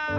Hi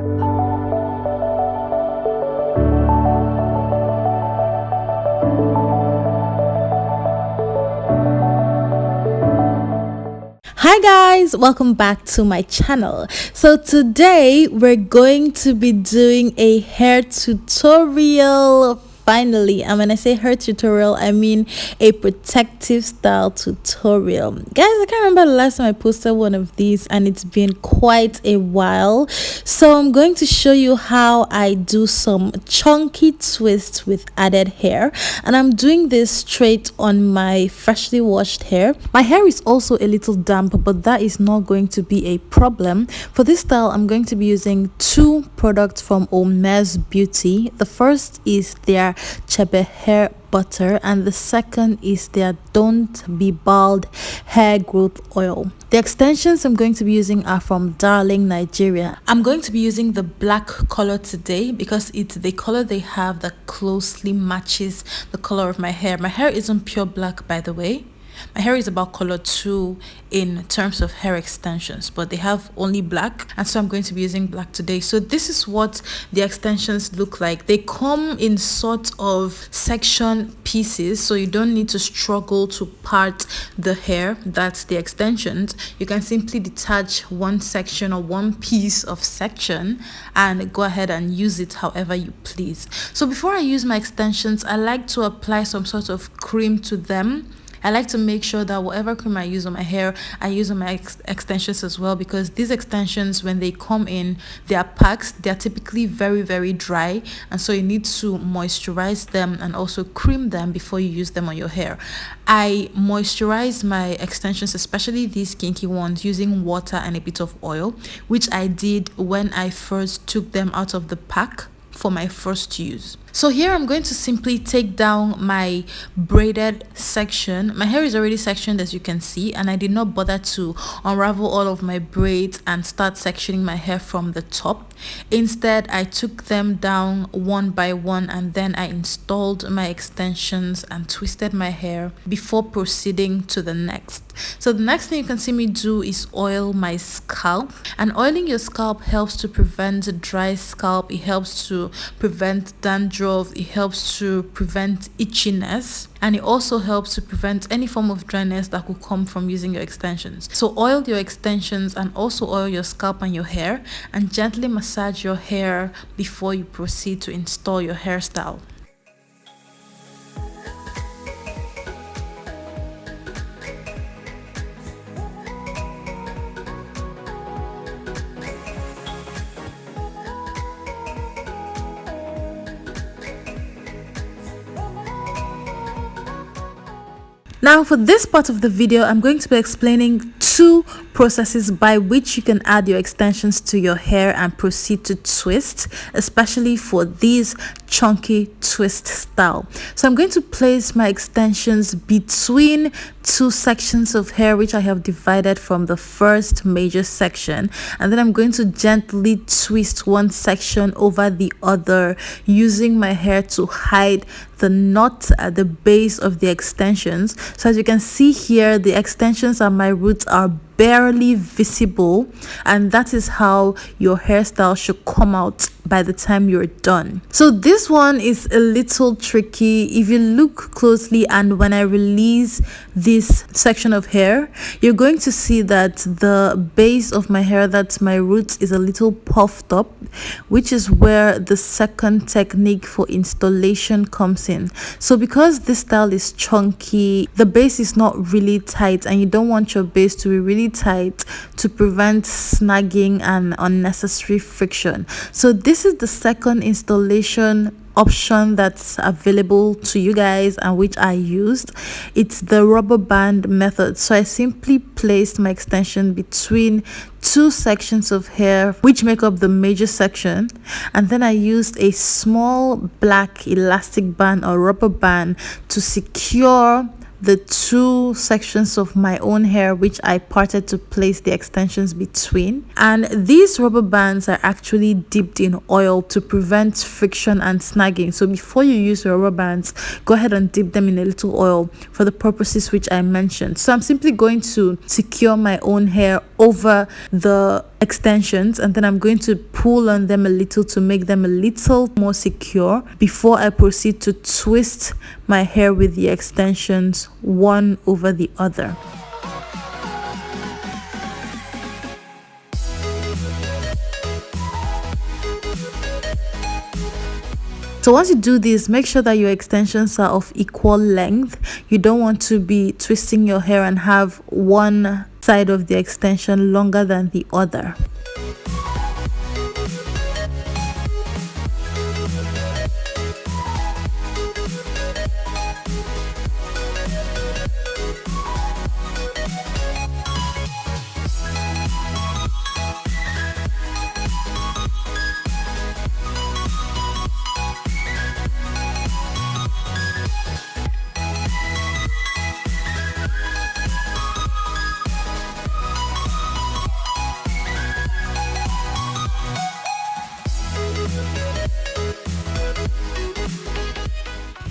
guys, welcome back to my channel. So today we're going to be doing a hair tutorial. Finally, and when I say hair tutorial, I mean a protective style tutorial. Guys, I can't remember the last time I posted one of these, and it's been quite a while. So I'm going to show you how I do some chunky twists with added hair, and I'm doing this straight on my freshly washed hair. My hair is also a little damp, but that is not going to be a problem. For this style, I'm going to be using two products from Omer's Beauty. The first is their Chebe hair butter, and the second is their Don't Be Bald hair growth oil. The extensions I'm going to be using are from Darling, Nigeria. I'm going to be using the black color today because it's the color they have that closely matches the color of my hair. My hair isn't pure black, by the way. My hair is about color 2 in terms of hair extensions, but they have only black, and so I'm going to be using black today. So this is what the extensions look like. They come in sort of section pieces, so you don't need to struggle to part the hair. That's the extensions. You can simply detach one section or one piece of section and go ahead and use it however you please. So before I use my extensions, I like to apply some sort of cream to them. I like to make sure that whatever cream I use on my hair, I use on my extensions as well, because these extensions, when they come in, they are packs. They are typically very, very dry, and so you need to moisturize them and also cream them before you use them on your hair. I moisturize my extensions, especially these kinky ones, using water and a bit of oil, which I did when I first took them out of the pack for my first use. So here I'm going to simply take down my braided section. My hair is already sectioned, as you can see, and I did not bother to unravel all of my braids and start sectioning my hair from the top. Instead, I took them down one by one, and then I installed my extensions and twisted my hair before proceeding to the next. So the next thing you can see me do is oil my scalp, and oiling your scalp helps to prevent dry scalp. It helps to prevent dandruff. It helps to prevent itchiness, and it also helps to prevent any form of dryness that could come from using your extensions. So oil your extensions and also oil your scalp and your hair, and gently massage your hair before you proceed to install your hairstyle. Now for this part of the video, I'm going to be explaining two processes by which you can add your extensions to your hair and proceed to twist, especially for these chunky twist style. So I'm going to place my extensions between two sections of hair which I have divided from the first major section, and then I'm going to gently twist one section over the other, using my hair to hide the knot at the base of the extensions. So as you can see here, the extensions and my roots are barely visible, and that is how your hairstyle should come out by the time you're done. So this one is a little tricky. If you look closely, and when I release this section of hair, you're going to see that the base of my hair, that's my roots, is a little puffed up, which is where the second technique for installation comes in. So because this style is chunky, the base is not really tight, and you don't want your base to be really tight to prevent snagging and unnecessary friction. So this is the second installation option that's available to you guys, and which I used. It's the rubber band method. So I simply placed my extension between two sections of hair which make up the major section, and then I used a small black elastic band or rubber band to secure the two sections of my own hair which I parted to place the extensions between. And these rubber bands are actually dipped in oil to prevent friction and snagging. So before you use your rubber bands, go ahead and dip them in a little oil for the purposes which I mentioned. So I'm simply going to secure my own hair over the extensions, and then I'm going to pull on them a little to make them a little more secure before I proceed to twist my hair with the extensions one over the other. So once you do this, make sure that your extensions are of equal length. You don't want to be twisting your hair and have one side of the extension longer than the other.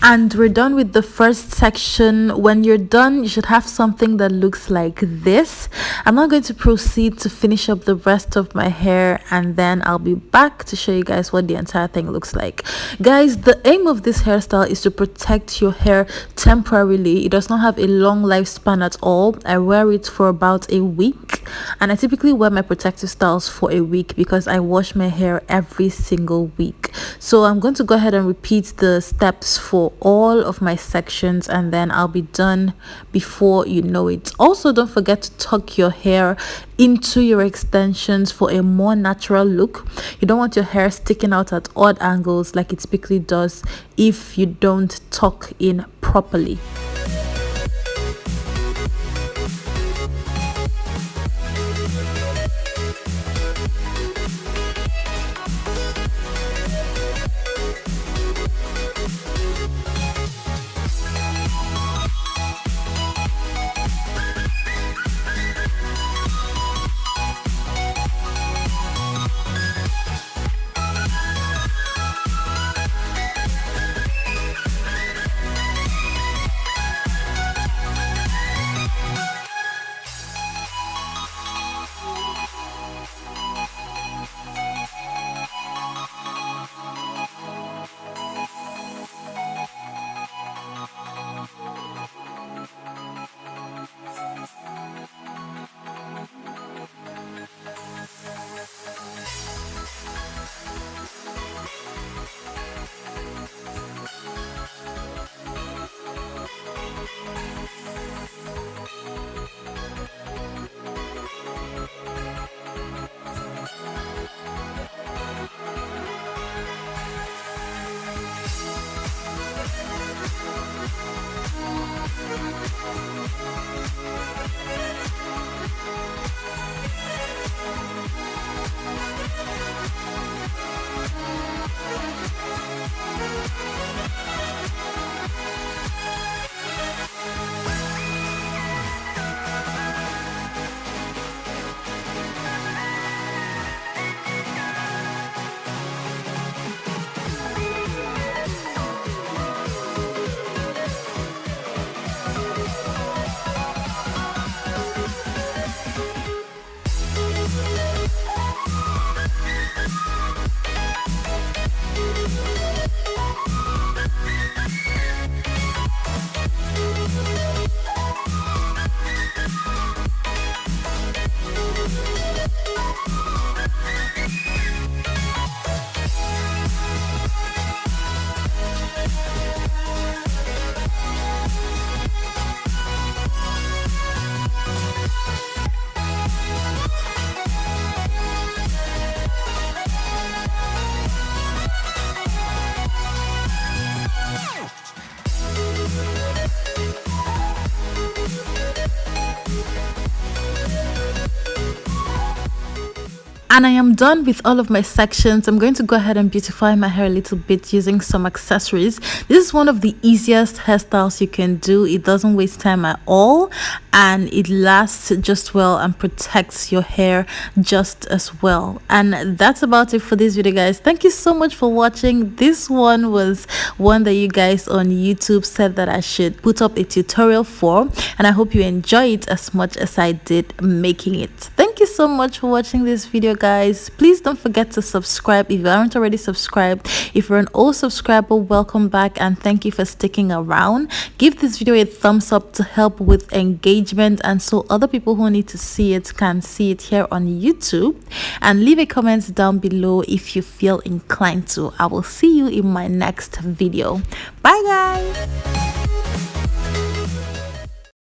And we're done with the first section. When you're done, you should have something that looks like this. I'm not going to proceed to finish up the rest of my hair, and then I'll be back to show you guys what the entire thing looks like. Guys, the aim of this hairstyle is to protect your hair temporarily. It does not have a long lifespan at all. I wear it for about a week, and I typically wear my protective styles for a week because I wash my hair every single week. So I'm going to go ahead and repeat the steps for all of my sections, and then I'll be done before you know it. Also, don't forget to tuck your hair into your extensions for a more natural look. You don't want your hair sticking out at odd angles like it typically does if you don't tuck in properly. And I am done with all of my sections. I'm going to go ahead and beautify my hair a little bit using some accessories. This is one of the easiest hairstyles you can do. It doesn't waste time at all, and it lasts just well and protects your hair just as well. And that's about it for this video, guys. Thank you so much for watching. This one was one that you guys on YouTube said that I should put up a tutorial for, and I hope you enjoy it as much as I did making it. Thank you. thank you so much for watching this video, guys. Please don't forget to subscribe if you aren't already subscribed. If you're an old subscriber, welcome back and thank you for sticking around. Give this video a thumbs up to help with engagement, and so other people who need to see it can see it here on YouTube. And leave a comment down below if you feel inclined to. I will see you in my next video. Bye, guys.